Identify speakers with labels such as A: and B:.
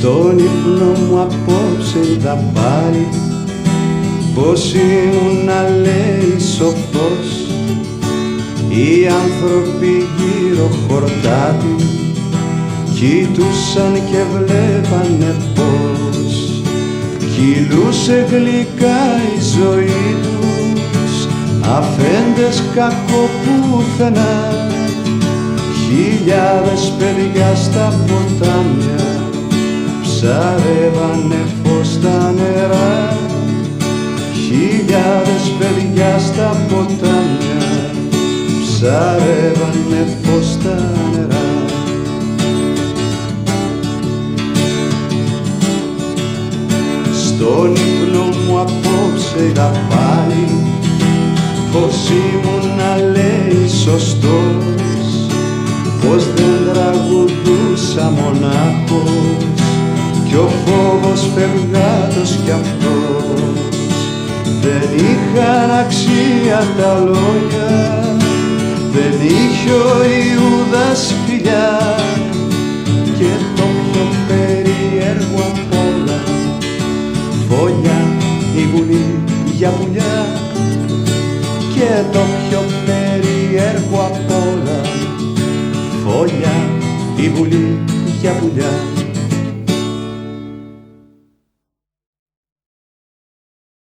A: Στον ύπνο μου απόψε είδα πάλι πως ήμουνα, λέει, σοφός. Οι άνθρωποι γύρω χορτάτι κοίτουσαν και βλέπανε πως κυλούσε γλυκά η ζωή τους, αφέντες κακό πουθενά. Χιλιάδες παιδιά στα ποτάμια ψαρεύανε φως στα νερά. Χιλιάδες παιδιά στα ποτάμια ψαρεύανε φως στα νερά. Στον ύπνο μου απόψε είδα πάλι πως ήμουνα, λέει, σωστός, πως δεν τραγουδούσα μονάχος κι ο φόβος φευγάτος κι αυτός. Δεν είχαν αξία τα λόγια, δεν είχε ο Ιούδας φιλιά